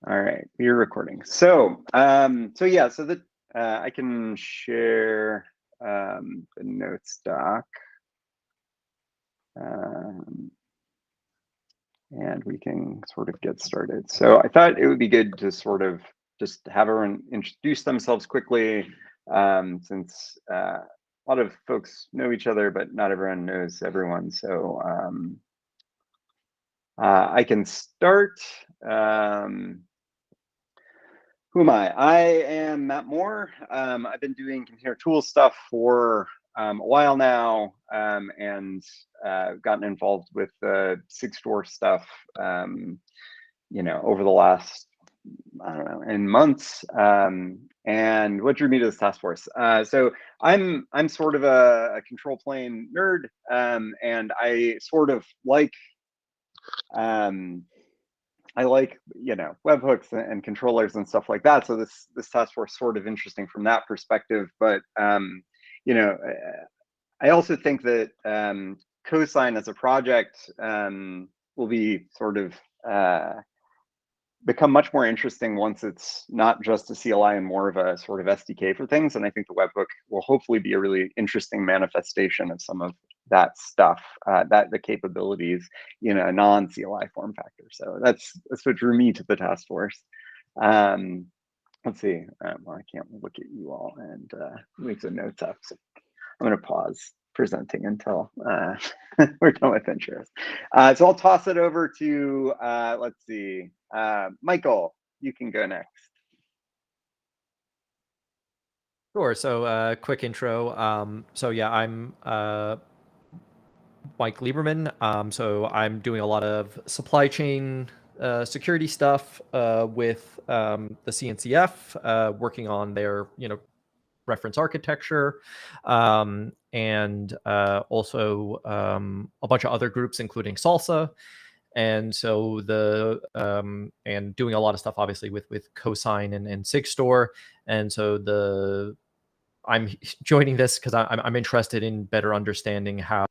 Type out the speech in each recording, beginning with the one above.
All right, we're recording. So, so I can share the notes doc, and we can sort of get started. So I thought it would be good to sort of just have everyone introduce themselves quickly, since a lot of folks know each other, but not everyone knows everyone. So I can start. Who am I? I am Matt Moore. I've been doing container tool stuff for a while now, and gotten involved with the Sigstore stuff, over the last, I don't know, in months. And what drew me to this task force? So I'm sort of a control plane nerd, and I sort of like webhooks and controllers and stuff like that. So this task force is sort of interesting from that perspective. But I also think that Cosigned as a project will be sort of become much more interesting once it's not just a CLI and more of a sort of SDK for things. And I think the webhook will hopefully be a really interesting manifestation of some of that stuff, that the capabilities in a non-CLI form factor. So that's what drew me to the task force. Let's see. Well, I can't look at you all and leave the notes up. So I'm going to pause presenting until we're done with intros. So I'll toss it over to, let's see, Michael, you can go next. Sure. So quick intro. So yeah, I'm Mike Lieberman. So I'm doing a lot of supply chain security stuff with the CNCF, working on their reference architecture, and also a bunch of other groups, including Salsa. And so and doing a lot of stuff, obviously, with Cosigned and Sigstore. And so I'm joining this because I'm interested in better understanding how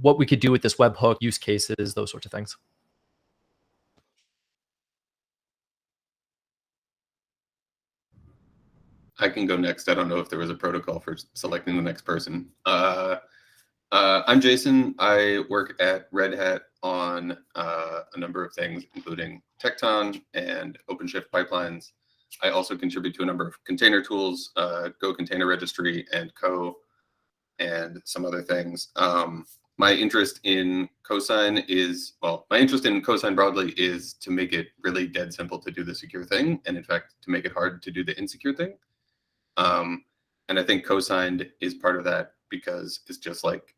what we could do with this webhook, use cases, those sorts of things. I can go next. I don't know if there was a protocol for selecting the next person. I'm Jason. I work at Red Hat on a number of things, including Tecton and OpenShift pipelines. I also contribute to a number of container tools, Go Container Registry and and some other things. My interest in Cosigned broadly is to make it really dead simple to do the secure thing, and in fact, to make it hard to do the insecure thing. And I think Cosigned is part of that because it's just like,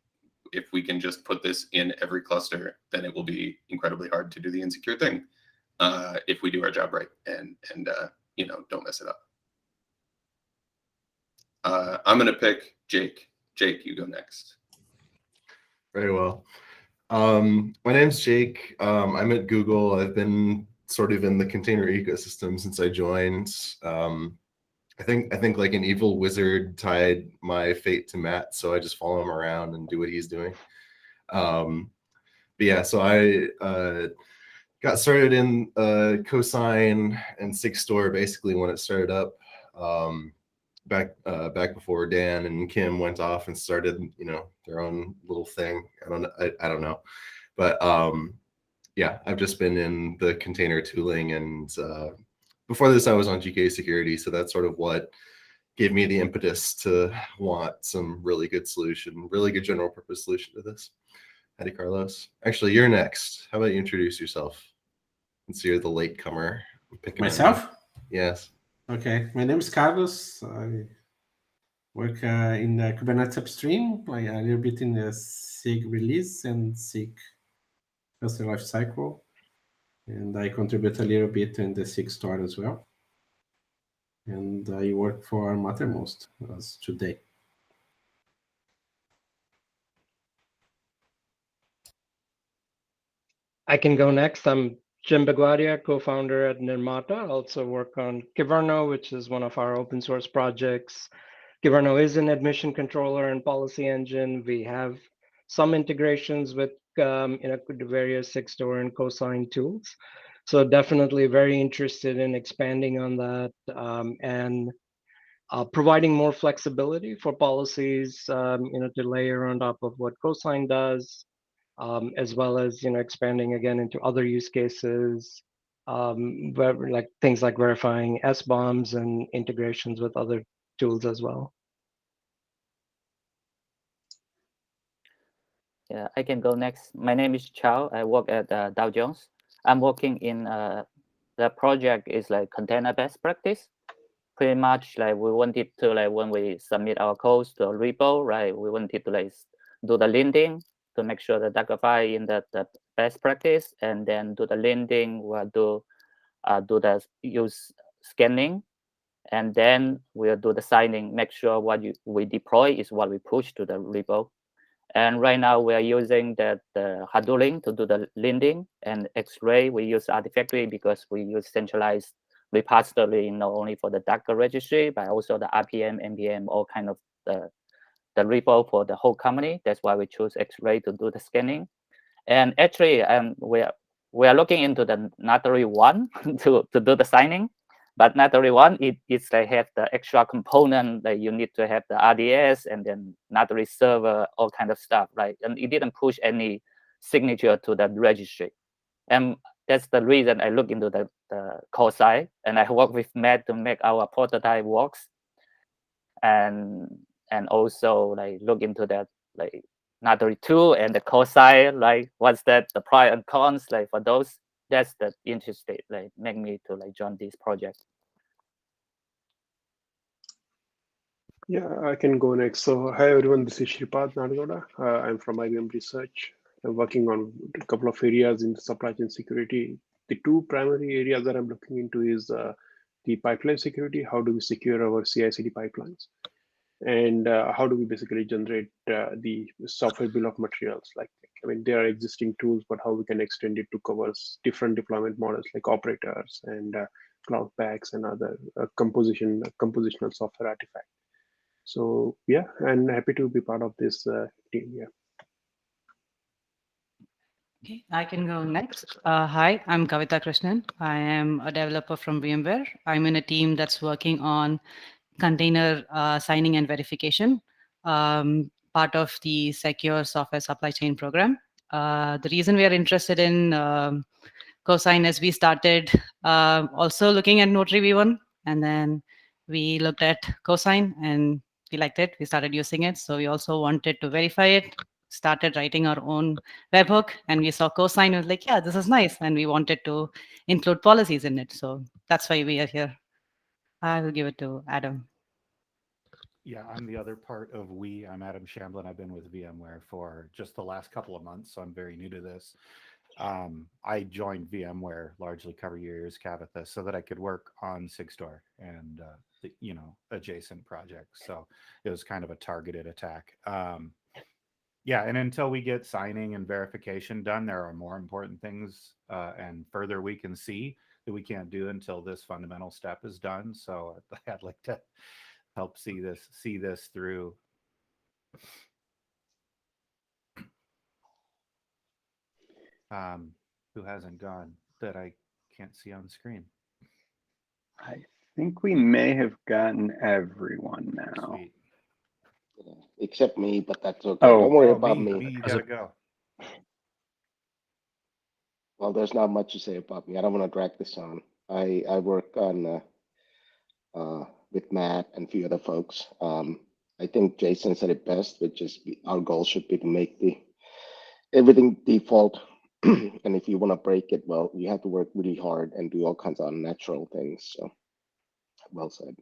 if we can just put this in every cluster, then it will be incredibly hard to do the insecure thing if we do our job right and don't mess it up. I'm going to pick Jake. Jake, you go next. Very well. My name's Jake. I'm at Google. I've been sort of in the container ecosystem since I joined. I think like an evil wizard tied my fate to Matt, so I just follow him around and do what he's doing. But yeah, so I got started in Cosigned and Sigstore basically when it started up, back before Dan and Kim went off and started their own little thing. I don't know, but yeah, I've just been in the container tooling, and before this I was on GK security, so that's sort of what gave me the impetus to want some really good general purpose solution to this. Howdy, Carlos. Actually, you're next. How about you introduce yourself since you're the latecomer? Myself? Yes. Okay. My name is Carlos. I work in Kubernetes Upstream, a little bit in the SIG release and SIG cluster lifecycle. And I contribute a little bit in the Sigstore as well. And I work for Mattermost as today. I can go next. I'm Jim Beguadia, co-founder at Nirmata. I also work on Kyverno, which is one of our open source projects. Kyverno is an admission controller and policy engine. We have some integrations with the various Sigstore and Cosigned tools. So definitely very interested in expanding on that and providing more flexibility for policies, to layer on top of what Cosigned does, as well as expanding again into other use cases, like things like verifying SBOMs and integrations with other tools as well. Yeah, I can go next. My name is Chow. I work at Dow Jones. I'm working in the project is like container best practice. Pretty much like we wanted to like when we submit our codes to a repo, right? We wanted to like do the linting to make sure the Dockerify in the best practice, and then do the linting. We'll do the use scanning, and then we'll do the signing. Make sure what we deploy is what we push to the repo. And right now we are using the Hadoop to do the linting, and X-ray we use Artifactory because we use centralized repository not only for the Docker registry but also the RPM, NPM, all kind of the repo for the whole company. That's why we choose X-ray to do the scanning. And actually, we are looking into the Natari 1 to do the signing. But Natari 1, it's like have the extra component that you need to have the RDS and then Natari server, all kind of stuff, right? And it didn't push any signature to the registry. And that's the reason I look into the code side, and I work with Matt to make our prototype works. And also like look into that like Natari 2 and the code side, like what's that, the pros and cons, like for those. That's the interesting, like make me to like join this project. Yeah, I can go next. So hi everyone, this is Shripad Nadagoda. I'm from IBM Research. I'm working on a couple of areas in supply chain security. The two primary areas that I'm looking into is the pipeline security. How do we secure our CI/CD pipelines? And how do we basically generate the software bill of materials? Like, I mean, there are existing tools, but how we can extend it to cover different deployment models like operators and cloud packs and other compositional software artifacts. So yeah, and happy to be part of this team. Yeah. Okay, I can go next. Hi, I'm Kavita Krishnan. I am a developer from VMware. I'm in a team that's working on container signing and verification, part of the secure software supply chain program. The reason we are interested in Cosigned is we started also looking at Notary V1, and then we looked at Cosigned and we liked it. We started using it. So we also wanted to verify it, started writing our own webhook, and we saw Cosigned and was like, yeah, this is nice. And we wanted to include policies in it. So that's why we are here. I will give it to Adam. Yeah, I'm the other part of we. I'm Adam Shamblin. I've been with VMware for just the last couple of months, so I'm very new to this. I joined VMware, largely cover your ears, Kavitha, so that I could work on Sigstore and adjacent projects. So it was kind of a targeted attack. Yeah, and until we get signing and verification done, there are more important things and further we can see that we can't do until this fundamental step is done. So I'd like to help see this through. Who hasn't gone that I can't see on the screen? I think we may have gotten everyone now. Sweet. Yeah, except me, but that's okay. Oh, don't worry about me. You gotta go. Well, there's not much to say about me. I don't want to drag this on. I work on with Matt and a few other folks. I think Jason said it best, which is our goal should be to make everything default. And if you want to break it, well, you have to work really hard and do all kinds of unnatural things. So, well said.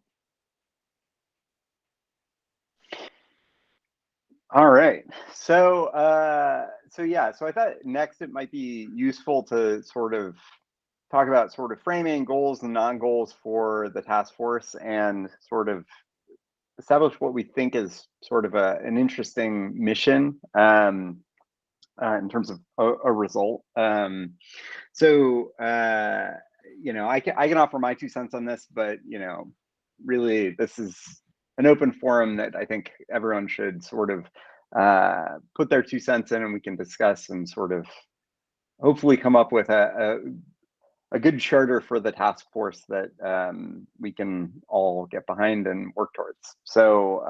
All right. So yeah. So I thought next it might be useful to sort of talk about sort of framing goals and non-goals for the task force and sort of establish what we think is sort of an interesting mission in terms of a result. So I can offer my 2 cents on this, but really this is an open forum that I think everyone should sort of put their 2 cents in, and we can discuss and sort of hopefully come up with a good charter for the task force that we can all get behind and work towards. So,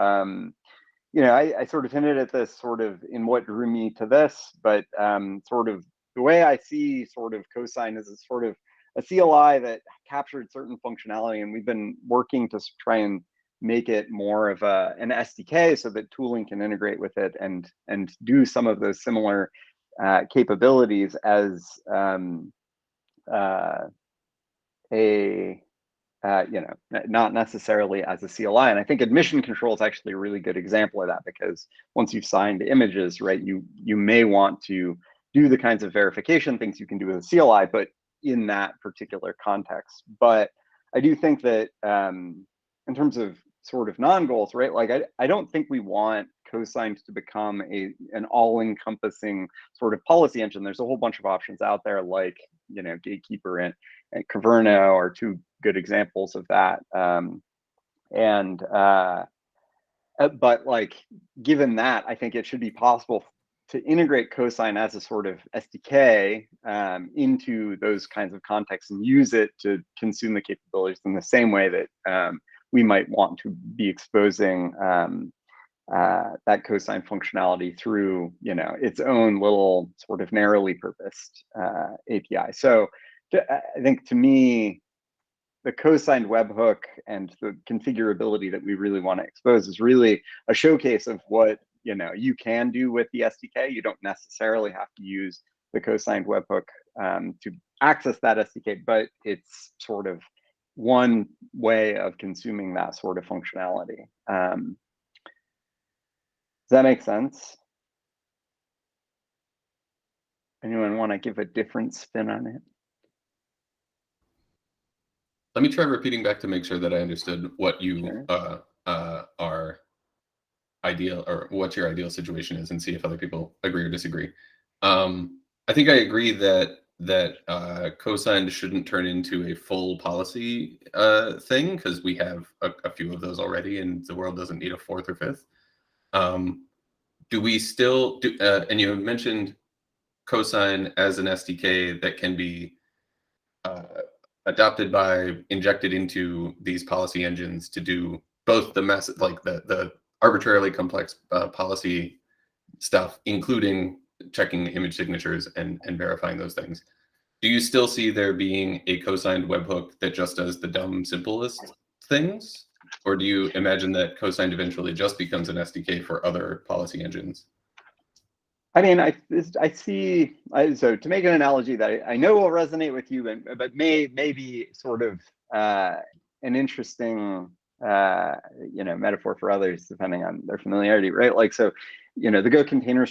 you know, I sort of hinted at this sort of in what drew me to this, but sort of the way I see sort of Cosigned is a sort of a CLI that captured certain functionality, and we've been working to try and make it more of an SDK so that tooling can integrate with it and do some of those similar capabilities as you know, not necessarily as a CLI. And I think admission control is actually a really good example of that, because once you've signed images, right, you may want to do the kinds of verification things you can do with a CLI, but in that particular context. But I do think that in terms of sort of non-goals, right, like I don't think we want Cosigned to become an all-encompassing sort of policy engine. There's a whole bunch of options out there, like, you know, Gatekeeper and Caverno are 2 good examples of that. But like, given that, I think it should be possible to integrate Cosigned as a sort of SDK into those kinds of contexts and use it to consume the capabilities in the same way that we might want to be exposing that Cosigned functionality through, you know, its own little sort of narrowly purposed API. So I think, to me, the Cosigned webhook and the configurability that we really want to expose is really a showcase of what, you know, you can do with the SDK. You don't necessarily have to use the Cosigned webhook to access that SDK, but it's sort of one way of consuming that sort of functionality. Does that make sense? Anyone want to give a different spin on it? Let me try repeating back to make sure that I understood what you are ideal, or what your ideal situation is, and see if other people agree or disagree. I think I agree that Cosigned shouldn't turn into a full policy thing, because we have a few of those already, and the world doesn't need a 4th or 5th. Do we still do? And you mentioned Cosigned as an SDK that can be adopted by, injected into these policy engines to do both the like the arbitrarily complex policy stuff, including checking image signatures and verifying those things. Do you still see there being a Cosigned webhook that just does the dumb, simplest things? Or do you imagine that Cosigned eventually just becomes an SDK for other policy engines? I mean, I see, so to make an analogy that I know will resonate with you, but may be sort of an interesting, you know, metaphor for others, depending on their familiarity, right? Like, so, you know, the Go Container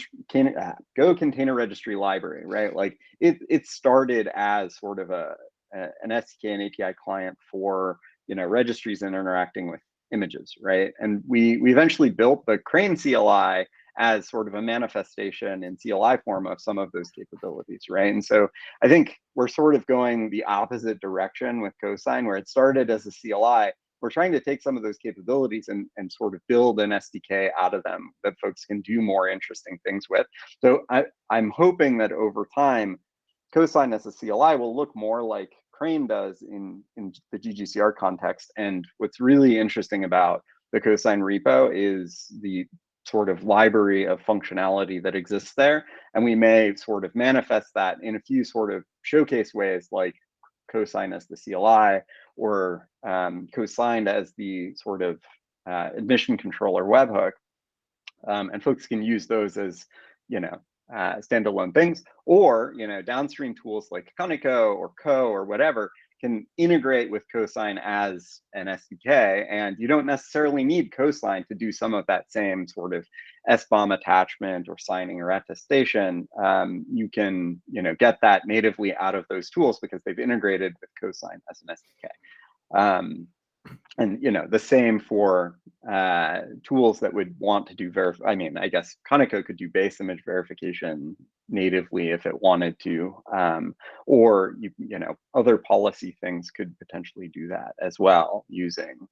Registry library, right? Like, it started as sort of an SDK and API client for, you know, registries and interacting with images, right? And we eventually built the Crane CLI as sort of a manifestation in CLI form of some of those capabilities, right? And so I think we're sort of going the opposite direction with Cosigned, where it started as a CLI. We're trying to take some of those capabilities and sort of build an SDK out of them that folks can do more interesting things with. So I'm hoping that over time, Cosigned as a CLI will look more like Crane does in the GGCR context. And what's really interesting about the Cosigned repo is the sort of library of functionality that exists there. And we may sort of manifest that in a few sort of showcase ways, like Cosigned as the CLI, or Cosigned as the sort of admission controller webhook. And folks can use those as, you know, standalone things, or, you know, downstream tools like Kaneko or Co or whatever can integrate with Cosigned as an SDK, and you don't necessarily need Cosigned to do some of that same sort of SBOM attachment or signing or attestation. You can, you know, get that natively out of those tools because they've integrated with Cosigned as an SDK. And, you know, the same for tools that would want to do I mean, I guess Kaneko could do base image verification natively if it wanted to, or you know, other policy things could potentially do that as well using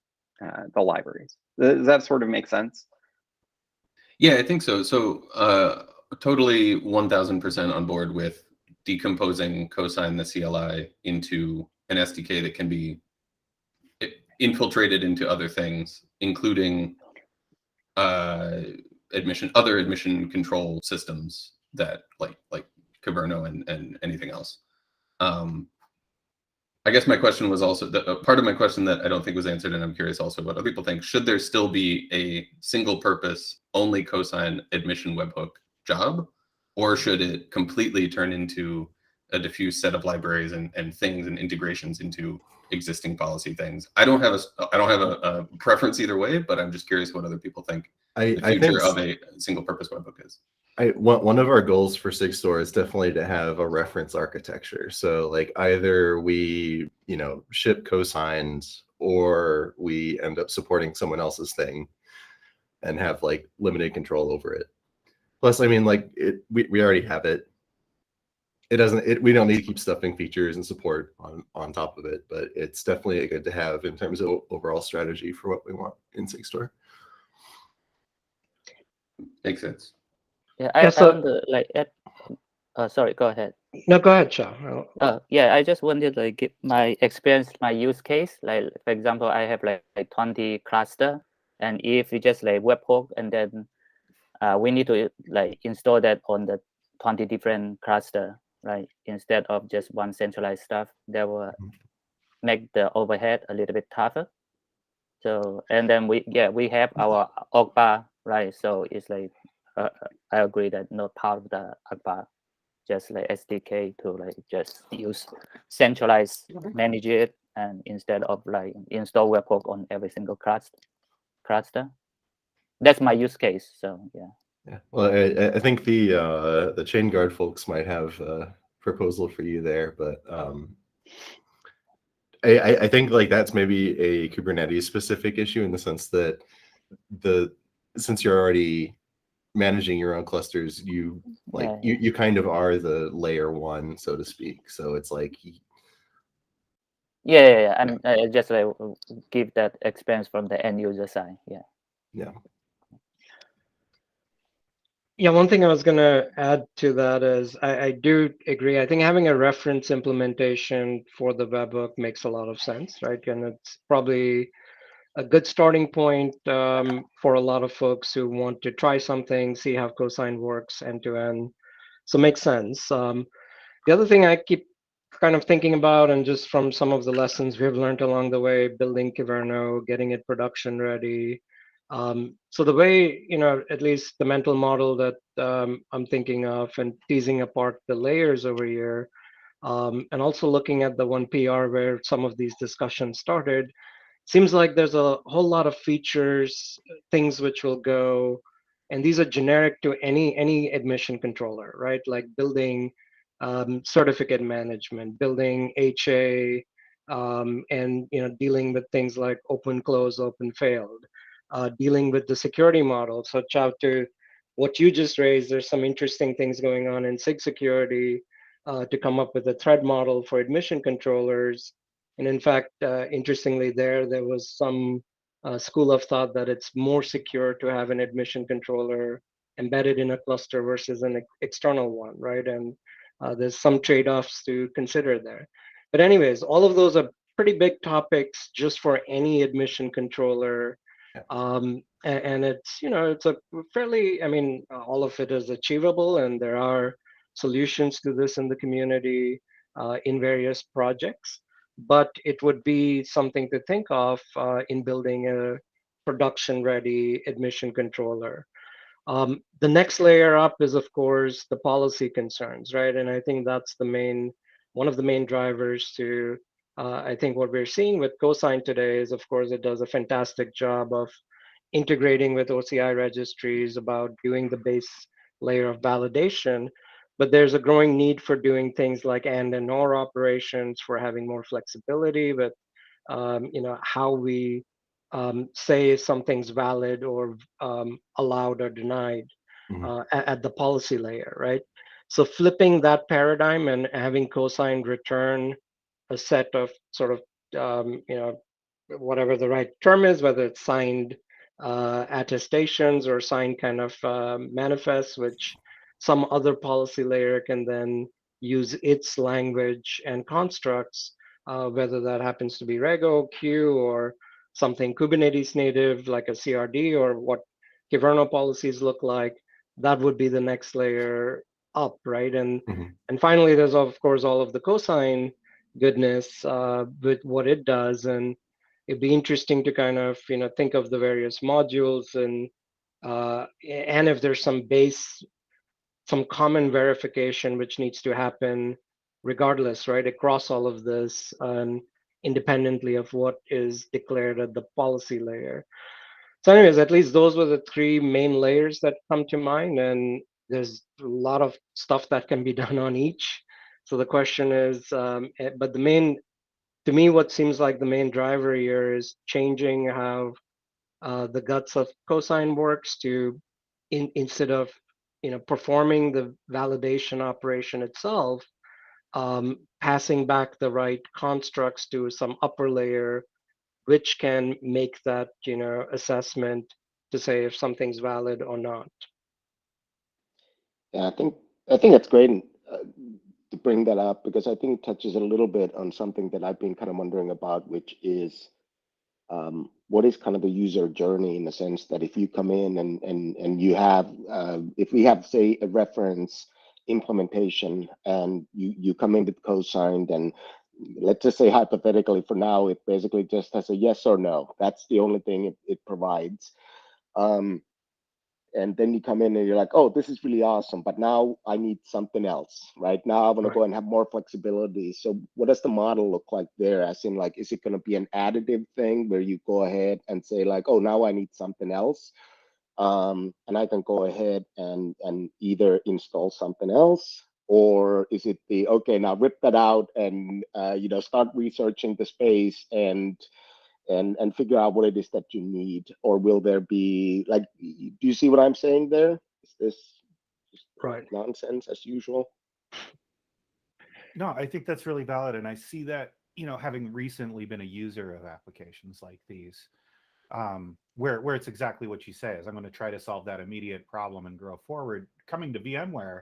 the libraries. Does that sort of make sense? Yeah, I think so. So totally 1000% on board with decomposing Cosigned the CLI into an SDK that can be infiltrated into other things, including other admission control systems that like Caverno and anything else. I guess my question was also part of my question that I don't think was answered, and I'm curious also what other people think. Should there still be a single purpose, only cosigned admission webhook job, or should it completely turn into a diffuse set of libraries and things and integrations into existing policy things? I don't have a preference either way, but I'm just curious what other people think the future of a single purpose webhook is. One of our goals for Sigstore is definitely to have a reference architecture. So like either we, ship cosigned or we end up supporting someone else's thing and have like limited control over it. Plus, I mean, like we already have it. We don't need to keep stuffing features and support on top of it, but it's definitely good to have in terms of overall strategy for what we want in Sigstore. Makes sense. Yeah, I wonder, like, sorry, go ahead. No, go ahead, Shao. Yeah, I just wanted to give my experience, my use case. Like, for example, I have like 20 cluster, and if we just like webhook, and then we need to like install that on the 20 different cluster, right? Instead of just one centralized stuff, that will make the overhead a little bit tougher. So, and then we have our OGBA, right? So it's like I agree that not part of the OGBA, just like SDK to like just use centralized manage it, and instead of like install webhook on every single cluster. That's my use case. So yeah. Yeah. Well, I think the chain guard folks might have a proposal for you there, but I think like that's maybe a Kubernetes specific issue in the sense that since you're already managing your own clusters, you kind of are the layer one, so to speak. So it's like I'm just like give that experience from the end user side. Yeah, one thing I was going to add to that is I do agree. I think having a reference implementation for the webhook makes a lot of sense, right? And it's probably a good starting point for a lot of folks who want to try something, see how Cosigned works end to end. So it makes sense. The other thing I keep kind of thinking about, and just from some of the lessons we've learned along the way, building Caverno, getting it production ready. So the way, at least the mental model that I'm thinking of and teasing apart the layers over here, and also looking at the one PR where some of these discussions started, seems like there's a whole lot of features, things which will go, and these are generic to any admission controller, right? Like building certificate management, building HA, and dealing with things like open, close, open, failed, dealing with the security model. So, Chow, to what you just raised, there's some interesting things going on in SIG security to come up with a thread model for admission controllers. And in fact, interestingly, there was some school of thought that it's more secure to have an admission controller embedded in a cluster versus an external one, right? And there's some trade-offs to consider there. But anyways, all of those are pretty big topics just for any admission controller. And it's, it's a fairly, all of it is achievable, and there are solutions to this in the community in various projects. But it would be something to think of in building a production-ready admission controller. The next layer up is, of course, the policy concerns, right? And I think that's one of the main drivers to, I think what we're seeing with Cosigned today is, of course, it does a fantastic job of integrating with OCI registries about doing the base layer of validation. But there's a growing need for doing things like and or operations, for having more flexibility with, how we say something's valid or allowed or denied at the policy layer, right? So flipping that paradigm and having Cosigned return a set of sort of, whatever the right term is, whether it's signed attestations or sign kind of manifests, which some other policy layer can then use its language and constructs, whether that happens to be Rego, Q, or something Kubernetes native like a CRD, or what Kyverno policies look like. That would be the next layer up, right? And finally, there's of course all of the cosign goodness with what it does, and it'd be interesting to kind of think of the various modules and if there's some common verification which needs to happen regardless, right, across all of this, independently of what is declared at the policy layer. So anyways, at least those were the three main layers that come to mind, and there's a lot of stuff that can be done on each. So the question is, but the main, to me, what seems like the main driver here is changing how the guts of cosine works to, instead of performing the validation operation itself, passing back the right constructs to some upper layer, which can make that assessment to say if something's valid or not. Yeah, I think that's great to bring that up, because I think it touches a little bit on something that I've been kind of wondering about, which is what is kind of the user journey, in the sense that if you come in and you have, if we have, say, a reference implementation, and you come in with cosigned, and let's just say hypothetically for now, it basically just has a yes or no. That's the only thing it provides. And then you come in and you're like, oh, this is really awesome, but now I need something else, right? Now I want to go and have more flexibility. So what does the model look like there? As in, like, is it going to be an additive thing where you go ahead and say like, oh, now I need something else? And I can go ahead and either install something else, or is it the, okay, now rip that out and, start researching the space and figure out what it is that you need? Or will there be, like, do you see what I'm saying there? Is this just right nonsense as usual? No, I think that's really valid. And I see that, having recently been a user of applications like these, where it's exactly what you say is, I'm going to try to solve that immediate problem and grow forward. Coming to VMware,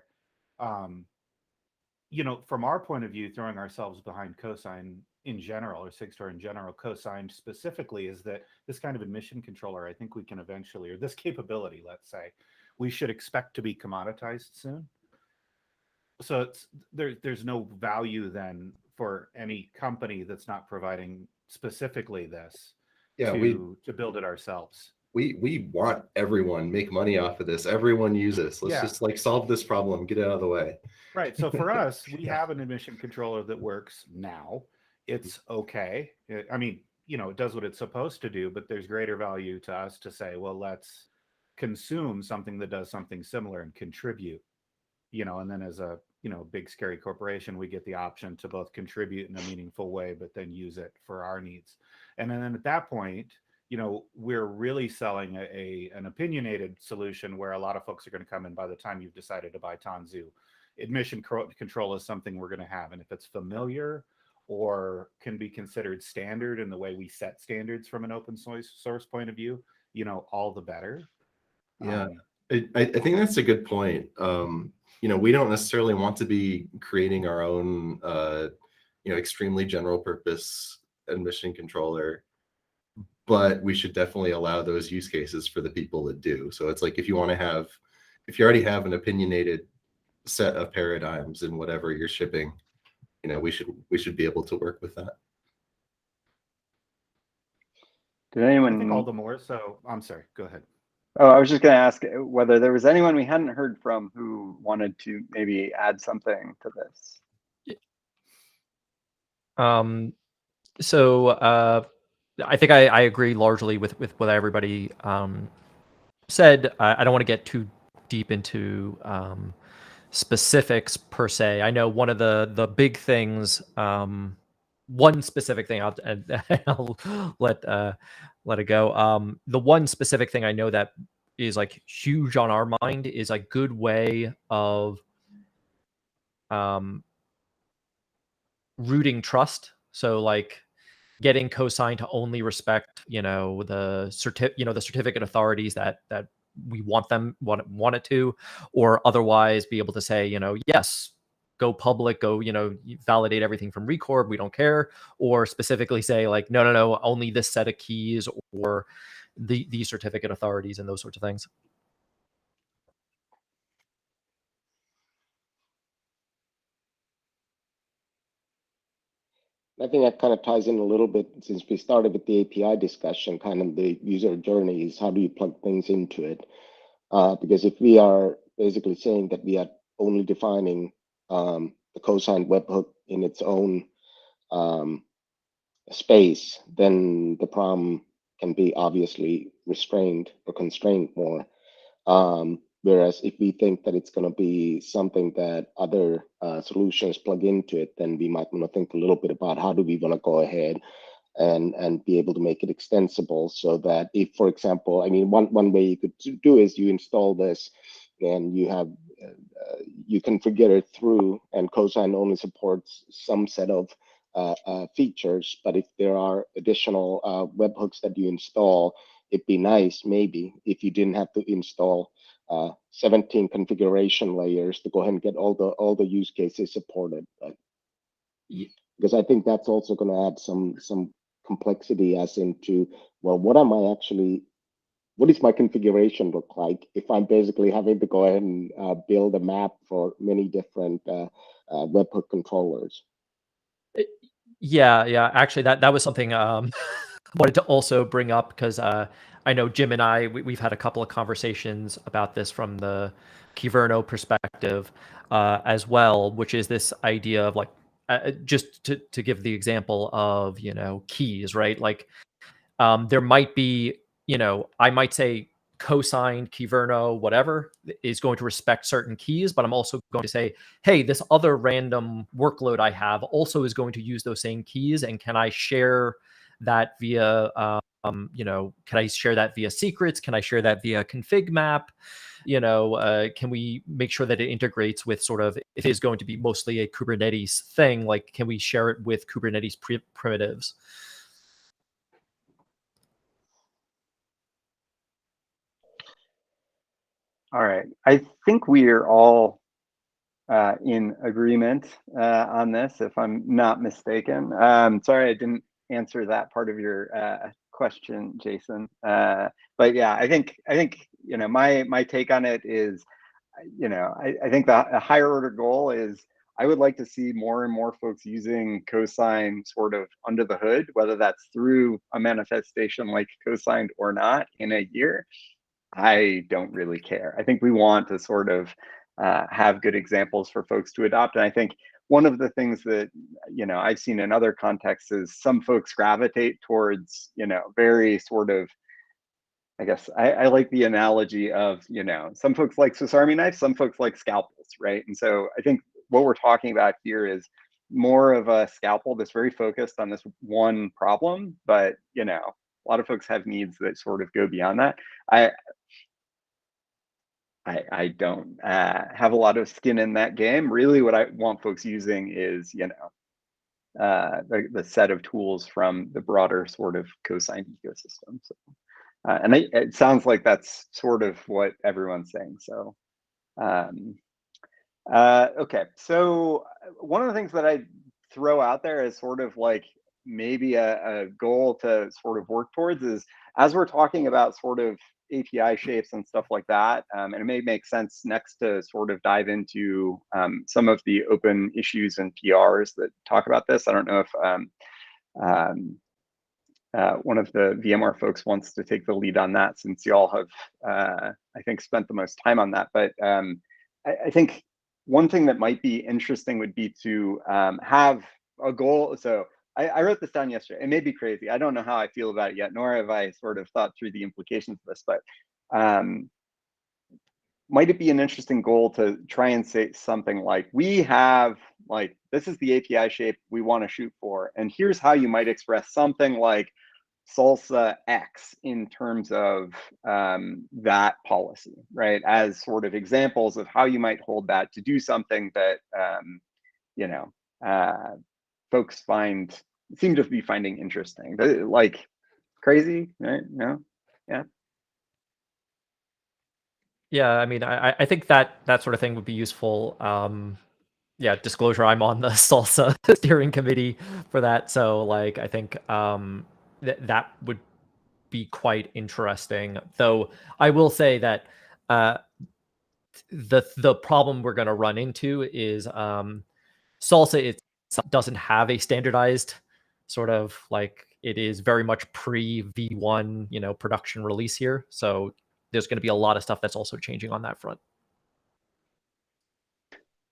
from our point of view, throwing ourselves behind Cosine in general, or Sigstore in general, Cosigned specifically, is that this kind of admission controller, I think we can eventually, or this capability, let's say, we should expect to be commoditized soon. So there's no value then for any company that's not providing specifically this to build it ourselves. We want everyone make money off of this. Everyone use this. Let's just like solve this problem, get it out of the way. Right. So for us, we have an admission controller that works now. It's okay. I mean, it does what it's supposed to do, but there's greater value to us to say, well, let's consume something that does something similar and contribute, and then as a, big scary corporation, we get the option to both contribute in a meaningful way, but then use it for our needs. And then at that point, we're really selling an opinionated solution where a lot of folks are going to come in by the time you've decided to buy Tanzu. Admission control is something we're going to have. And if it's familiar or can be considered standard in the way we set standards from an open source point of view, all the better. Yeah, I think that's a good point. We don't necessarily want to be creating our own, extremely general purpose admission controller, but we should definitely allow those use cases for the people that do. So it's like, if you already have an opinionated set of paradigms in whatever you're shipping, we should be able to work with that. Did anyone? I think all the more. So I'm sorry. Go ahead. Oh, I was just going to ask whether there was anyone we hadn't heard from who wanted to maybe add something to this. So I think I agree largely with what everybody said. I don't want to get too deep into specifics per se. I know one of the big things, one specific thing, I'll let it go. The one specific thing I know that is like huge on our mind is a good way of rooting trust. So like getting cosigned to only respect, the certificate authorities that we want it to, or otherwise be able to say, yes, go public, go, validate everything from Record, we don't care, or specifically say like, no, only this set of keys or the certificate authorities and those sorts of things. I think that kind of ties in a little bit, since we started with the API discussion, kind of the user journey is how do you plug things into it? Because if we are basically saying that we are only defining the cosigned webhook in its own space, then the problem can be obviously restrained or constrained more. Whereas if we think that it's going to be something that other solutions plug into it, then we might want to think a little bit about how do we want to go ahead and be able to make it extensible, so that if, for example, I mean, one way you could do is you install this and you have you configure it through, and Cosigned only supports some set of features, but if there are additional webhooks that you install, it'd be nice maybe if you didn't have to install 17 configuration layers to go ahead and get all the use cases supported. But because I think that's also going to add some complexity as into, well, what does my configuration look like if I'm basically having to go ahead and build a map for many different webhook controllers. Yeah. Actually, that was something I wanted to also bring up, because I know Jim and I, we've had a couple of conversations about this from the Kyverno perspective as well, which is this idea of like, just to give the example of, keys, right? Like there might be, I might say cosigned, Kyverno, whatever, is going to respect certain keys, but I'm also going to say, hey, this other random workload I have also is going to use those same keys, and can I share that via, can I share that via secrets? Can I share that via config map? Can we make sure that it integrates with sort of, if it is going to be mostly a Kubernetes thing, like, can we share it with Kubernetes primitives? All right. I think we are all in agreement on this, if I'm not mistaken. Sorry, I didn't answer that part of your question, Jason. But yeah, I think my take on it is, I think the higher order goal is, I would like to see more and more folks using Cosigned sort of under the hood, whether that's through a manifestation like Cosigned or not in a year. I don't really care. I think we want to sort of have good examples for folks to adopt. And I think one of the things that, I've seen in other contexts is some folks gravitate towards, very sort of, I guess I like the analogy of, some folks like Swiss Army knives, some folks like scalpels, right? And so I think what we're talking about here is more of a scalpel that's very focused on this one problem, but, a lot of folks have needs that sort of go beyond that. I don't have a lot of skin in that game. Really, what I want folks using is, the set of tools from the broader sort of cosigned ecosystem. So, and it sounds like that's sort of what everyone's saying. So, okay. So one of the things that I throw out there is sort of like maybe a goal to sort of work towards is, as we're talking about sort of API shapes and stuff like that, and it may make sense next to sort of dive into some of the open issues and PRs that talk about this. I don't know if one of the VMware folks wants to take the lead on that, since y'all have, I think, spent the most time on that. But I think one thing that might be interesting would be to have a goal. So I wrote this down yesterday. It may be crazy. I don't know how I feel about it yet, nor have I sort of thought through the implications of this, but might it be an interesting goal to try and say something like, we have, like, this is the API shape we want to shoot for, and here's how you might express something like salsa X in terms of that policy, right? As sort of examples of how you might hold that to do something that, folks find, seem to be finding interesting. Like crazy, right? No, yeah. Yeah, I mean, I think that sort of thing would be useful. Yeah, disclosure, I'm on the Salsa steering committee for that, so like I think that would be quite interesting. Though I will say that the problem we're going to run into is Salsa itself doesn't have a standardized sort of like, it is very much pre V1, production release here. So there's going to be a lot of stuff that's also changing on that front.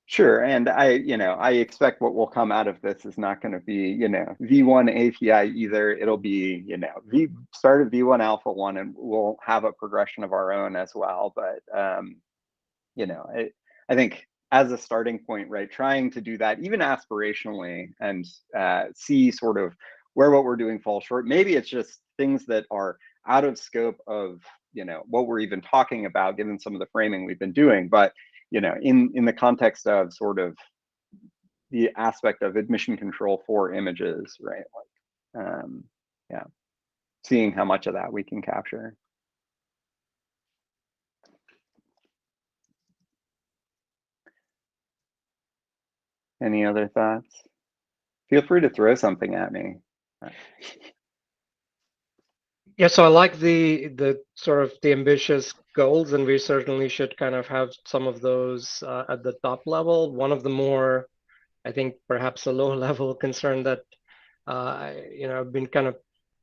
Sure, and I expect what will come out of this is not going to be, V1 API either. It'll be, start at V1 Alpha 1, and we'll have a progression of our own as well. But, I think as a starting point, right, trying to do that even aspirationally and see sort of where what we're doing falls short. Maybe it's just things that are out of scope of, what we're even talking about, given some of the framing we've been doing. But in the context of sort of the aspect of admission control for images, right? Like, yeah, seeing how much of that we can capture. Any other thoughts? Feel free to throw something at me. Yeah, so I like the sort of the ambitious goals, and we certainly should kind of have some of those at the top level. One of the more, I think, perhaps a low level concern that I've been kind of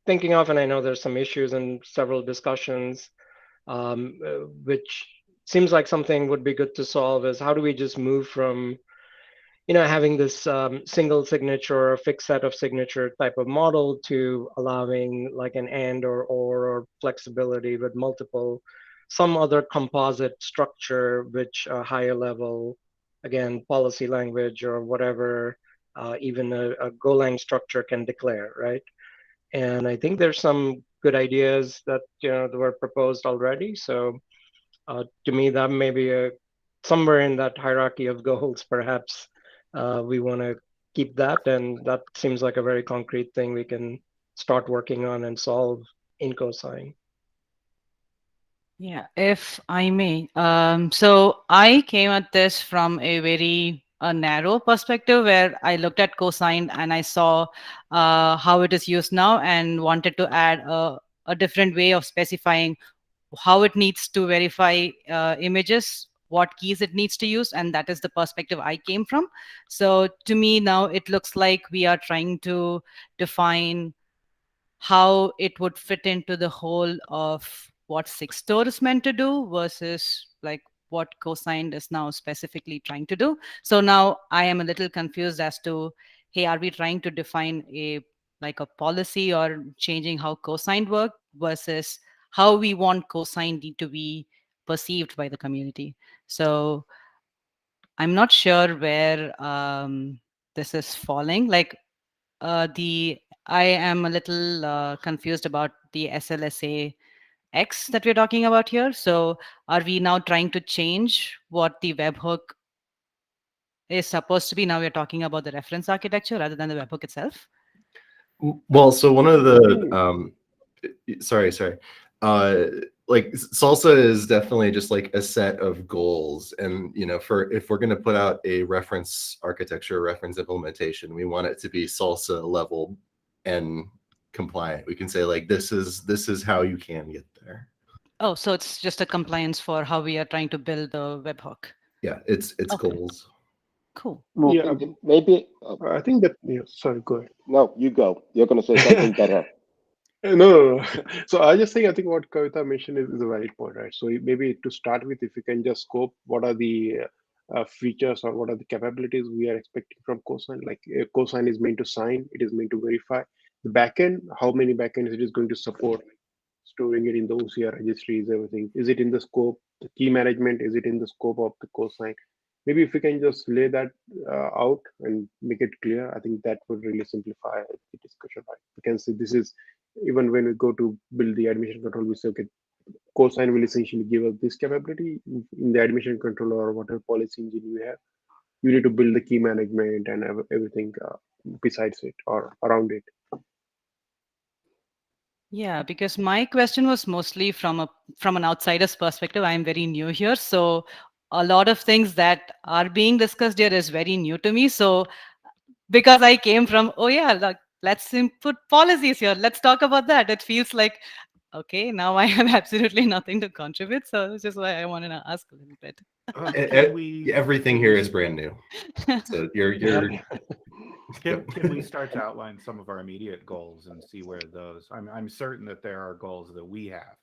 thinking of, and I know there's some issues and several discussions, which seems like something would be good to solve, is how do we just move from having this single signature or fixed set of signature type of model to allowing like an and or flexibility with multiple, some other composite structure, which a higher level, again, policy language or whatever, even a Golang structure can declare, right? And I think there's some good ideas that that were proposed already. So to me, that may be somewhere in that hierarchy of goals, perhaps we want to keep that, and that seems like a very concrete thing we can start working on and solve in Cosine. Yeah, if I may. So I came at this from a very narrow perspective where I looked at Cosigned and I saw how it is used now and wanted to add a different way of specifying how it needs to verify images, what keys it needs to use, and that is the perspective I came from. So to me now it looks like we are trying to define how it would fit into the whole of what Sigstore is meant to do versus like what Cosigned is now specifically trying to do. So now I am a little confused as to, hey, are we trying to define a policy or changing how Cosigned work versus how we want Cosigned to be perceived by the community? So I'm not sure where this is falling. I am a little confused about the SLSA X that we're talking about here. So are we now trying to change what the webhook is supposed to be? Now we're talking about the reference architecture rather than the webhook itself? Well, so one of the sorry. Like Salsa is definitely just like a set of goals, and for if we're going to put out a reference architecture, reference implementation, we want it to be Salsa level and compliant. We can say like this is how you can get there. Oh, so it's just a compliance for how we are trying to build the webhook. Yeah, it's Okay. goals. Cool. Well, Yeah, maybe. I think that. Yeah, sorry, go ahead. No, you go. You're going to say something better. No. So I just think I think what Kavita mentioned is a valid point, right? So maybe to start with, if you can just scope what are the features or what are the capabilities we are expecting from Cosine. Like Cosine is meant to sign, it is meant to verify. The backend, how many backends it is going to support, storing it in the OCR registries, everything. Is it in the scope? The key management, is it in the scope of the Cosine? Maybe if we can just lay that out and make it clear, I think that would really simplify the discussion. Right? We can see this is, even when we go to build the admission control, we say, okay, Cosine will essentially give us this capability in the admission control or whatever policy engine we have. you need to build the key management and everything besides it or around it. Yeah, because my question was mostly from an outsider's perspective. I'm very new here, so a lot of things that are being discussed here is very new to me. So because I came from, oh yeah, let's input policies here. Let's talk about that. It feels like, okay, now I have absolutely nothing to contribute. So this is why I wanted to ask a little bit. Everything here is brand new. So you're Can we start to outline some of our immediate goals and see where those? I'm certain that there are goals that we have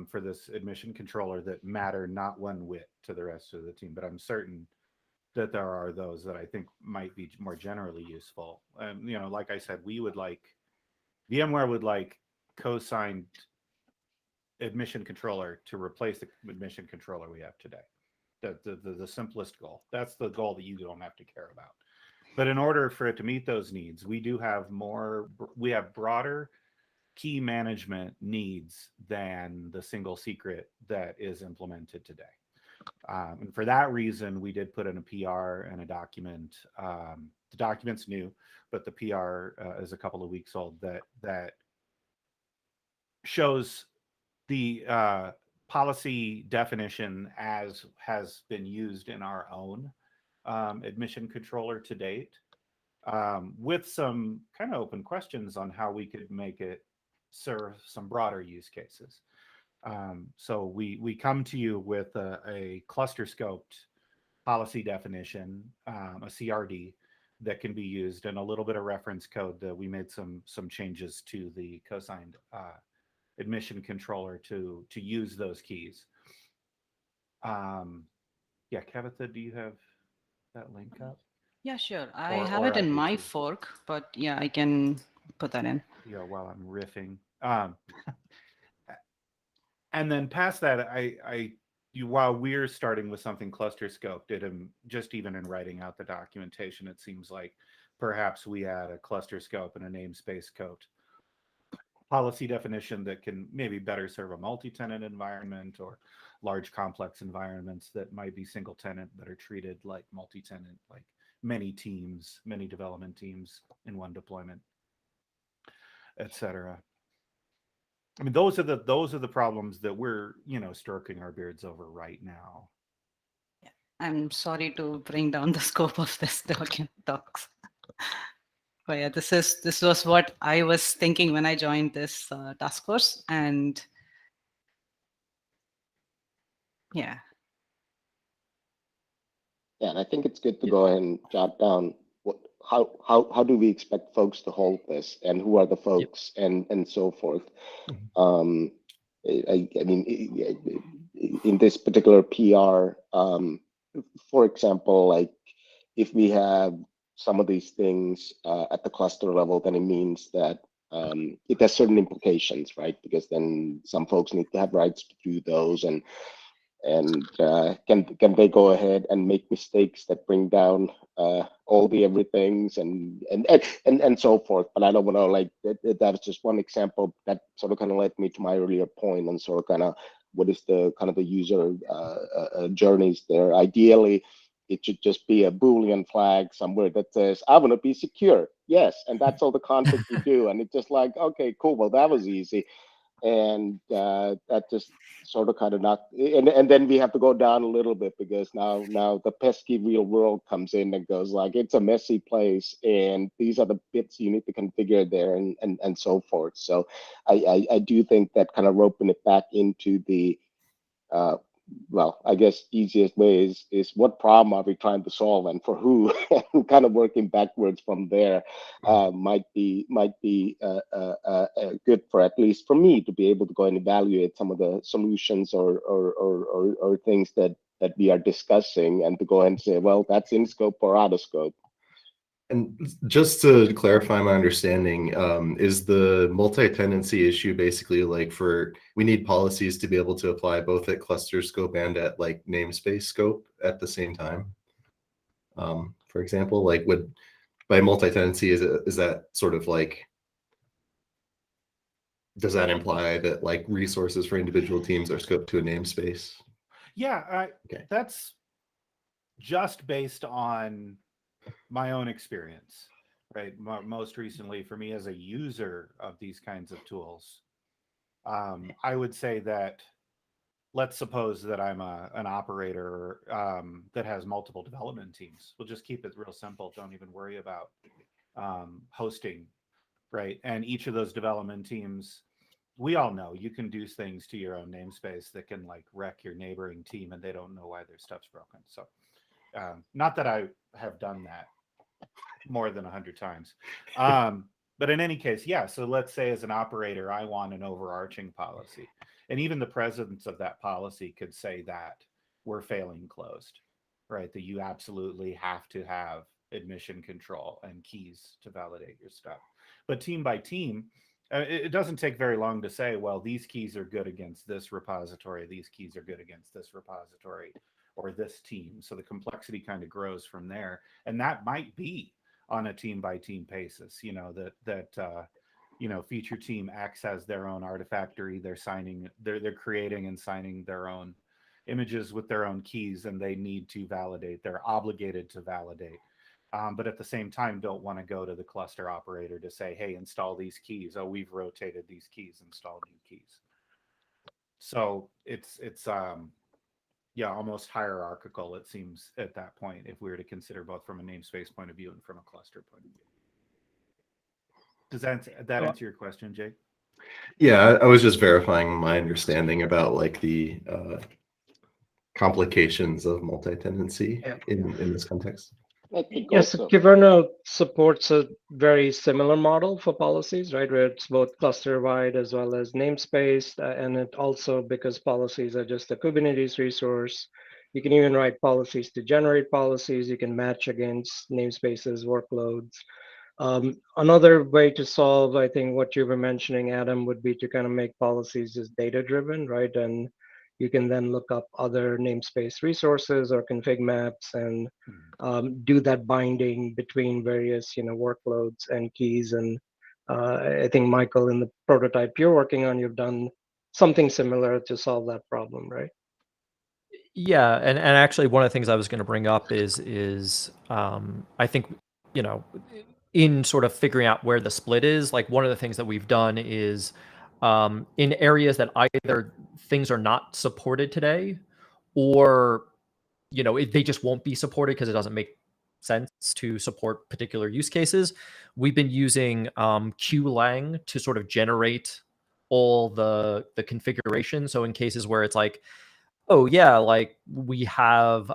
for this admission controller that matter not one whit to the rest of the team, but I'm certain that there are those that I think might be more generally useful. And like I said, VMware would like cosigned admission controller to replace the admission controller we have today. The simplest goal. That's the goal that you don't have to care about. But in order for it to meet those needs, we have broader key management needs than the single secret that is implemented today. And for that reason, we did put in a PR and a document. The document's new, but the PR is a couple of weeks old that shows the policy definition as has been used in our own admission controller to date, with some kind of open questions on how we could make it serve some broader use cases. So we come to you with a cluster scoped policy definition, a CRD that can be used, and a little bit of reference code that we made some changes to the cosigned admission controller to use those keys. Yeah, Kavitha, do you have that link up? Yeah, sure. I have it in my fork, but yeah, I can put that in. Yeah, while I'm riffing. And then past that, while we're starting with something cluster scoped, just even in writing out the documentation, it seems like perhaps we add a cluster scope and a namespace code policy definition that can maybe better serve a multi-tenant environment or large complex environments that might be single tenant but are treated like multi-tenant, like many teams, many development teams in one deployment, etc. I mean, those are the problems that we're stroking our beards over right now. Yeah. I'm sorry to bring down the scope of this talks. But yeah, this was what I was thinking when I joined this task force, and yeah. Yeah, and I think it's good to go ahead and jot down how do we expect folks to hold this, and who are the folks, and so forth. I mean, in this particular PR, for example, like if we have some of these things at the cluster level, then it means that it has certain implications, right? Because then some folks need to have rights to do those, and can they go ahead and make mistakes that bring down all the everythings and so forth. But I don't want to, like, that was just one example that sort of kind of led me to my earlier point on sort of kind of what is the kind of the user journeys there. Ideally, it should just be a Boolean flag somewhere that says, I want to be secure. Yes. And that's all the config you do. And it's just like, okay, cool. Well, that was easy. And that just sort of kind of knocked, and then we have to go down a little bit, because now the pesky real world comes in and goes like, it's a messy place, and these are the bits you need to configure there, and so forth. So I do think that kind of roping it back into the well, I guess easiest way is what problem are we trying to solve, and for who, and kind of working backwards from there might be good, for at least for me, to be able to go and evaluate some of the solutions or things that we are discussing, and to go and say, well, that's in scope or out of scope. And just to clarify my understanding, is the multi-tenancy issue basically like we need policies to be able to apply both at cluster scope and at like namespace scope at the same time? For example, like by multi-tenancy, is that sort of like, does that imply that like resources for individual teams are scoped to a namespace? Yeah, okay. That's just based on my own experience, right? Most recently for me as a user of these kinds of tools, I would say that let's suppose that I'm an operator that has multiple development teams. We'll just keep it real simple. Don't even worry about hosting, right? And each of those development teams, we all know you can do things to your own namespace that can like wreck your neighboring team and they don't know why their stuff's broken. So not that I have done that more than 100 times. But in any case, yeah. So let's say as an operator, I want an overarching policy. And even the presence of that policy could say that we're failing closed, right? That you absolutely have to have admission control and keys to validate your stuff. But team by team, it doesn't take very long to say, well, these keys are good against this repository. These keys are good against this repository or this team. So the complexity kind of grows from there. And that might be on a team by team basis, you know, feature team X has their own artifactory. They're creating and signing their own images with their own keys, and they need to validate. They're obligated to validate. But at the same time, don't want to go to the cluster operator to say, hey, install these keys. Oh, we've rotated these keys, install new keys. So it's almost hierarchical, it seems, at that point, if we were to consider both from a namespace point of view and from a cluster point of view. Does that answer your question, Jake? Yeah, I was just verifying my understanding about like the complications of multi-tenancy in this context. Yes, Kyverno supports a very similar model for policies, right? Where it's both cluster-wide as well as namespace, and it also, because policies are just a Kubernetes resource, you can even write policies to generate policies. You can match against namespaces, workloads. Another way to solve, I think, what you were mentioning, Adam, would be to kind of make policies just data-driven, right? And you can then look up other namespace resources or config maps and do that binding between various, workloads and keys. And I think, Michael, in the prototype you're working on, you've done something similar to solve that problem, right? Yeah, and actually one of the things I was going to bring up is I think, in sort of figuring out where the split is, like one of the things that we've done is in areas that either things are not supported today or, they just won't be supported because it doesn't make sense to support particular use cases. We've been using QLang to sort of generate all the configuration. So in cases where it's like, oh yeah, like we have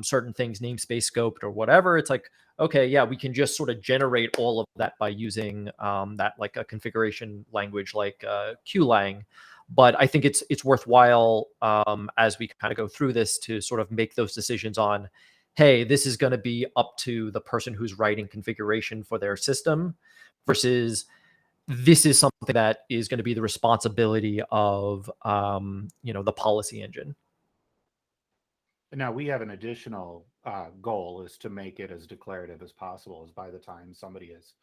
certain things namespace scoped or whatever, it's like, okay, yeah, we can just sort of generate all of that by using that like a configuration language like QLang. But I think it's worthwhile as we kind of go through this to sort of make those decisions on, hey, this is going to be up to the person who's writing configuration for their system versus this is something that is going to be the responsibility of the policy engine. Now we have an additional goal is to make it as declarative as possible, as by the time somebody has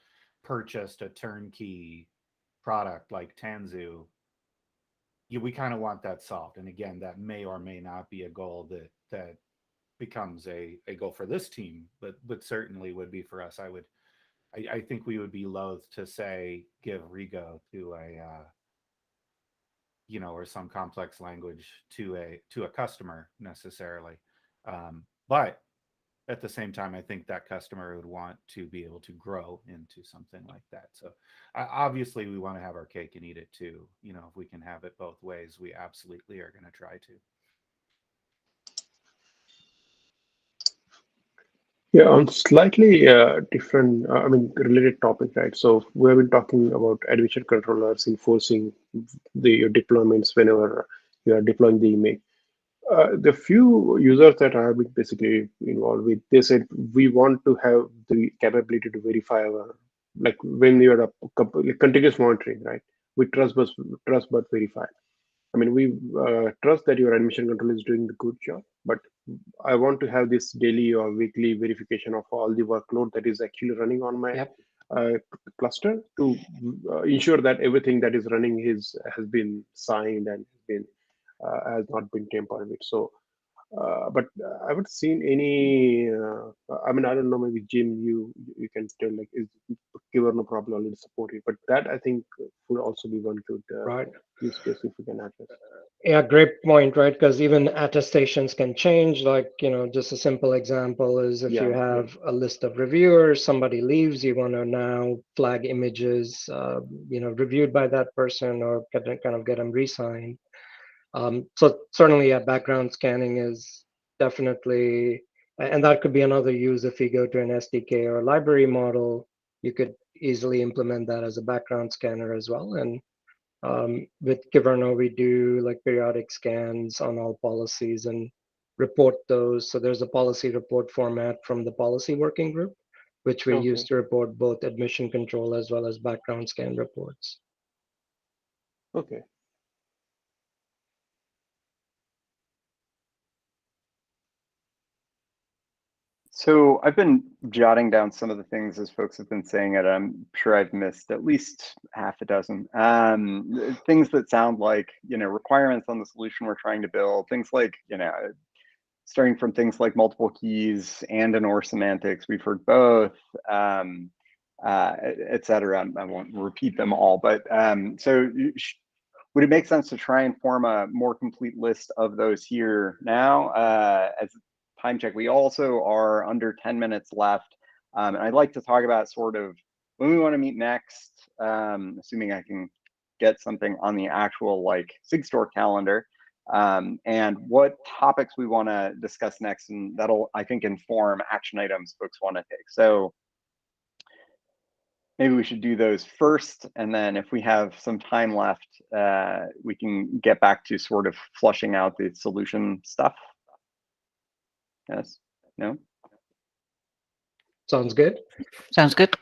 purchased a turnkey product like Tanzu, we kind of want that solved. And again, that may or may not be a goal that becomes a goal for this team, but certainly would be for us. I think we would be loath to say give Rego to or some complex language to a customer necessarily. But at the same time, I think that customer would want to be able to grow into something like that. So obviously we want to have our cake and eat it too. If we can have it both ways, we absolutely are going to try to. Yeah, on slightly different, related topic, right? So we have been talking about admission controllers enforcing your deployments whenever you are deploying the image. The few users that I have been basically involved with, they said we want to have the capability to verify like when you're continuous monitoring, right? We trust but verify. We trust that your admission control is doing the good job, but I want to have this daily or weekly verification of all the workload that is actually running on my cluster to ensure that everything that is running has been signed and has not been tampered with. So But I haven't seen any. I mean, I don't know. Maybe Jim, you can tell, like, is Kyverno probably already supported? But that, I think, would also be one good Right. use case if we can address. Yeah, great point, right? Because even attestations can change. Like, just a simple example is if you Yeah, have a list of reviewers, somebody leaves, you want to now flag images, reviewed by that person or kind of get them re-signed. So certainly, yeah, background scanning is definitely, and that could be another use if you go to an SDK or a library model, you could easily implement that as a background scanner as well. And with Kyverno, we do like periodic scans on all policies and report those. So there's a policy report format from the policy working group, which we use to report both admission control as well as background scan reports. Okay. So I've been jotting down some of the things as folks have been saying it. I'm sure I've missed at least half a dozen things that sound like, requirements on the solution we're trying to build. Things like, starting from things like multiple keys and and or semantics. We've heard both, et cetera. I won't repeat them all, but so would it make sense to try and form a more complete list of those here now? As time check, we also are under 10 minutes left. And I'd like to talk about sort of when we want to meet next, assuming I can get something on the actual like Sigstore calendar, and what topics we want to discuss next. And that'll, I think, inform action items folks want to take. So maybe we should do those first, and then if we have some time left, we can get back to sort of flushing out the solution stuff. Yes? No? Sounds good. Sounds good.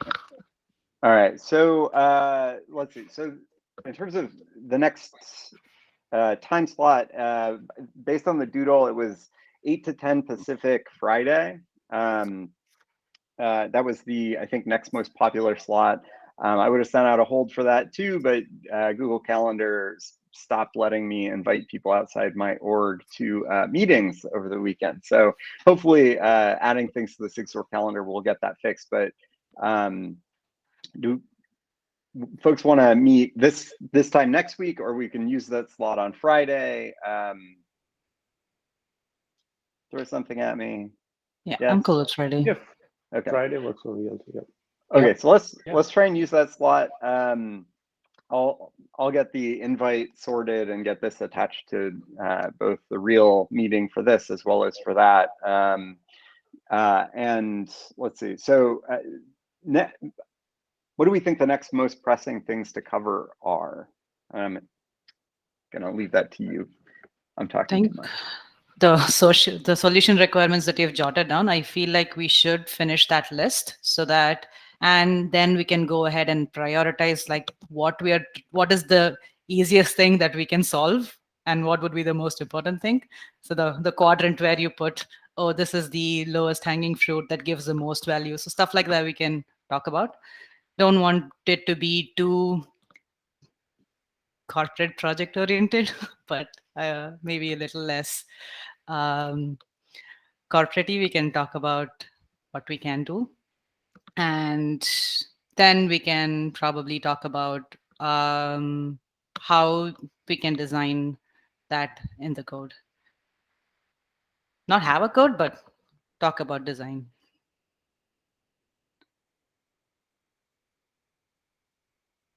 All right, so let's see. So in terms of the next time slot, based on the doodle, it was 8 to 10 Pacific Friday. That was the, I think, next most popular slot. I would have sent out a hold for that too, but Google Calendar stopped letting me invite people outside my org to meetings over the weekend. So hopefully adding things to the Sigstore calendar will get that fixed. But do folks want to meet this time next week, or we can use that slot on Friday? Throw something at me. Yeah, Yes? I'm cool. It's ready. Yep. Okay. Friday works for me also. Yeah. Okay, Yep. so let's try and use that slot. I'll get the invite sorted and get this attached to both the real meeting for this as well as for that. And let's see. So, what do we think the next most pressing things to cover are? I'm gonna leave that to you. I'm talking too much. The solution requirements that you've jotted down, I feel like we should finish that list so that, and then we can go ahead and prioritize like what is the easiest thing that we can solve and what would be the most important thing. So the quadrant where you put, oh, this is the lowest hanging fruit that gives the most value. So stuff like that we can talk about. Don't want it to be too corporate project oriented, but maybe a little less corporate. We can talk about what we can do, and then we can probably talk about how we can design that in the code. Not have a code, but talk about design.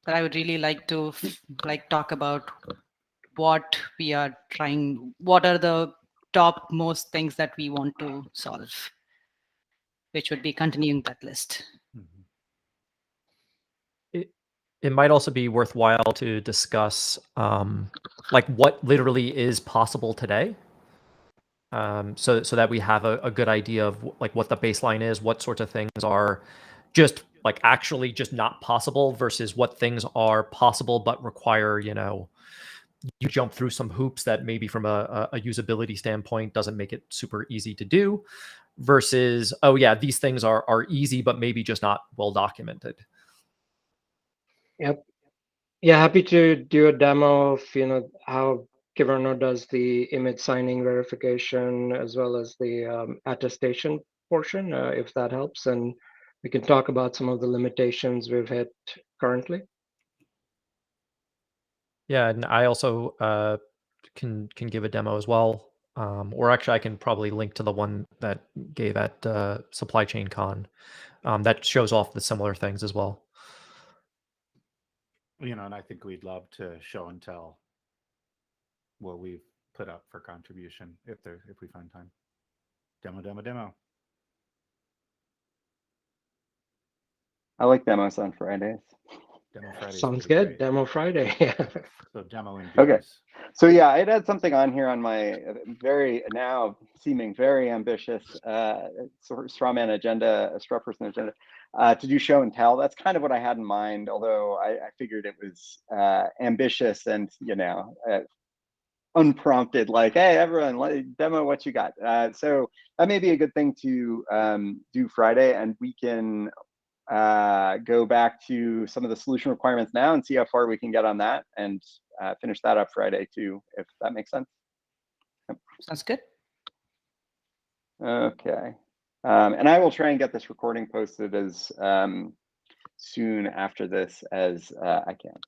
But I would really like to talk about what we are trying, what are the top most things that we want to solve, which would be continuing that list. It might also be worthwhile to discuss like what literally is possible today, so that we have a good idea of like what the baseline is, what sorts of things are just like actually just not possible versus what things are possible but require, you jump through some hoops that maybe from a usability standpoint doesn't make it super easy to do, versus, oh yeah, these things are easy but maybe just not well documented. Yep. Yeah, happy to do a demo of how Kyverno does the image signing verification as well as the attestation portion, if that helps. And we can talk about some of the limitations we've hit currently. Yeah, and I also can give a demo as well. Or actually, I can probably link to the one that gave at Supply Chain Con. That shows off the similar things as well. And I think we'd love to show and tell what we've put up for contribution if we find time. Demo. I like demos on Fridays. Demo Friday. Sounds good. Great. Demo Friday. So demoing beers. Okay. So yeah, I'd had something on here on my very now seeming very ambitious straw man agenda, straw person agenda, to do show and tell. That's kind of what I had in mind, although I figured it was ambitious and, unprompted, like, hey, everyone, demo what you got. So that may be a good thing to do Friday, and we can go back to some of the solution requirements now and see how far we can get on that, and finish that up Friday too, if that makes sense. Yep. Sounds good. Okay. And I will try and get this recording posted as soon after this as I can.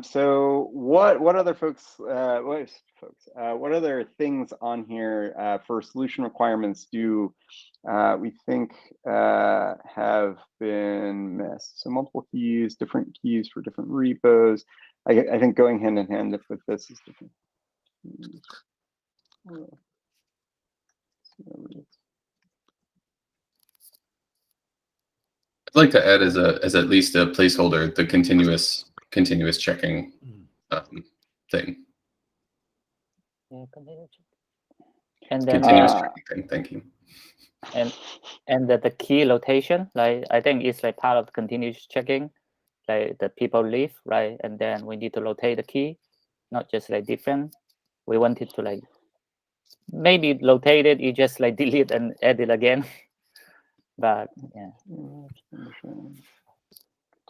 So what other what other things on here for solution requirements do we think have been missed? So multiple keys, different keys for different repos. I think going hand in hand with this is different. I'd like to add as at least a placeholder the continuous checking thing. Yeah, and then continuous checking thing. Thank you. And the key rotation, like I think it's like part of the continuous checking, like the people leave, right? And then we need to rotate the key, not just like different. We wanted to like maybe rotate it, you just like delete and edit again. But yeah.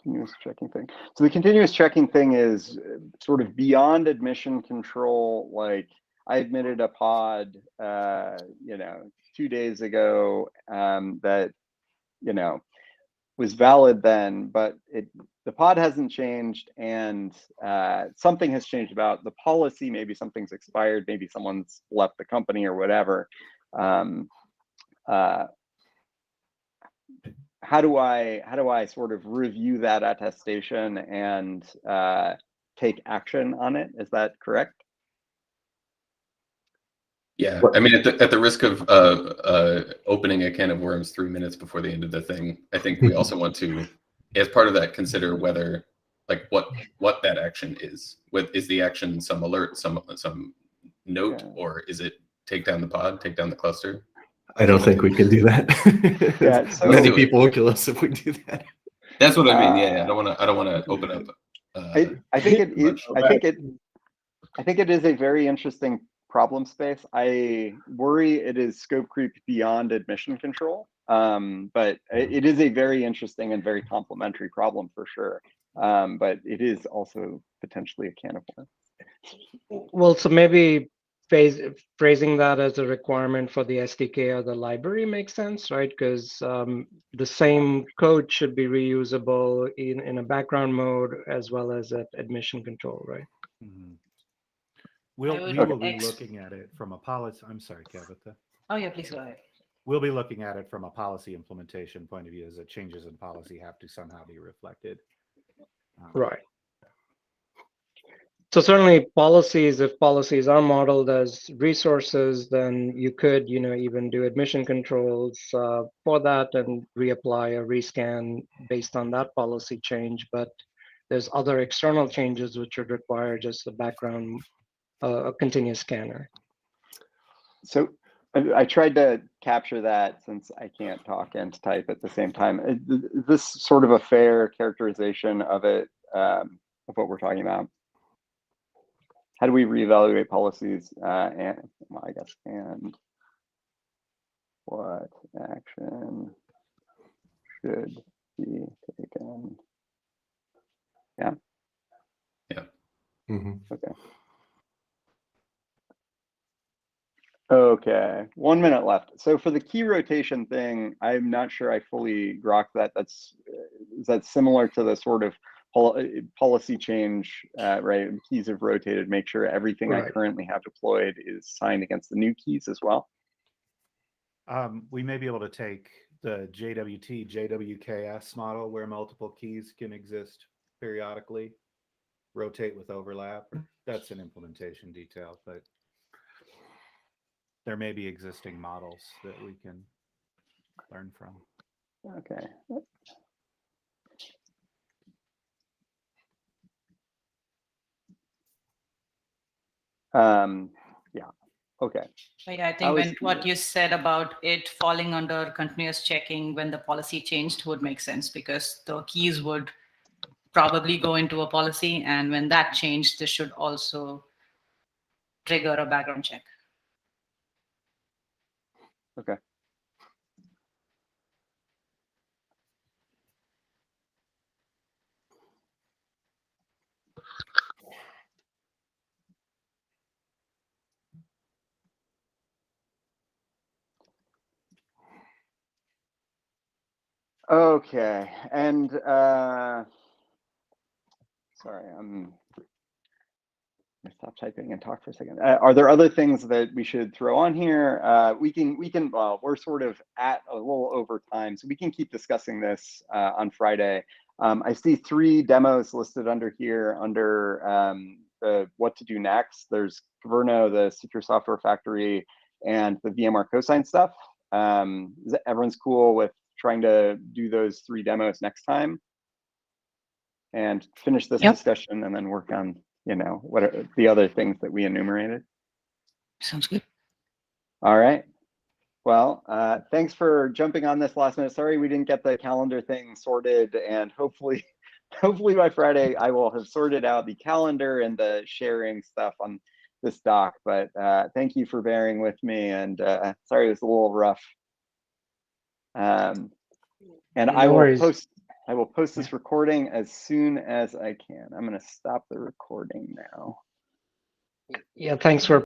Continuous checking thing. So the continuous checking thing is sort of beyond admission control. Like I admitted a pod, 2 days ago that, was valid then, but the pod hasn't changed, and something has changed about the policy. Maybe something's expired. Maybe someone's left the company or whatever. How do I sort of review that attestation and take action on it? Is that correct? Yeah, I mean, at the risk of opening a can of worms 3 minutes before the end of the thing, I think we also want to, as part of that, consider whether, like, what that action is. Is the action some alert, some note, or is it take down the pod, take down the cluster? I don't think we can do that. Yeah, so many people will kill us if we do that. That's what I mean. Yeah, I don't want to open up. I think it is. I think it is a very interesting problem space. I worry it is scope creep beyond admission control, but it is a very interesting and very complementary problem for sure. But it is also potentially a can of worms. Well, so maybe phrasing that as a requirement for the SDK or the library makes sense, right? Because the same code should be reusable in a background mode as well as at admission control, right? Mm-hmm. We will be looking at it from a policy. I'm sorry, Kavita. Oh yeah, please go ahead. We'll be looking at it from a policy implementation point of view, as that changes in policy have to somehow be reflected. Right. So certainly policies, if policies are modeled as resources, then you could, even do admission controls for that and reapply a rescan based on that policy change. But there's other external changes which would require just a background, a continuous scanner. So I tried to capture that since I can't talk and type at the same time. Is this sort of a fair characterization of it, of what we're talking about? How do we reevaluate policies and, well, I guess, and what action should be taken? Yeah. Yeah. Okay. Okay, 1 minute left. So for the key rotation thing, I'm not sure I fully grok that. Is that similar to the sort of policy change, right? Keys have rotated, make sure everything I Right. currently have deployed is signed against the new keys as well. We may be able to take the JWT, JWKS model where multiple keys can exist periodically, rotate with overlap. That's an implementation detail, but there may be existing models that we can learn from. Okay. Yeah, okay. Yeah, I think what you said about it falling under continuous checking when the policy changed would make sense, because the keys would probably go into a policy, and when that changed, this should also trigger a background check. Okay. Okay, and sorry, I'm gonna stop typing and talk for a second. Are there other things that we should throw on here? We can, well, we're sort of at a little over time, so we can keep discussing this on Friday. I see 3 demos listed under here under the what to do next. There's Caverno, the Secure Software Factory, and the VMware Cosigned stuff. Everyone's cool with trying to do those 3 demos next time and finish this discussion and then work on, you know, what are the other things that we enumerated? Sounds good. All right. Well, thanks for jumping on this last minute. Sorry we didn't get the calendar thing sorted, and hopefully by Friday I will have sorted out the calendar and the sharing stuff on this doc. But thank you for bearing with me, and sorry it was a little rough. And No I will worries. post this recording as soon as I can. I'm going to stop the recording now. Yeah, thanks for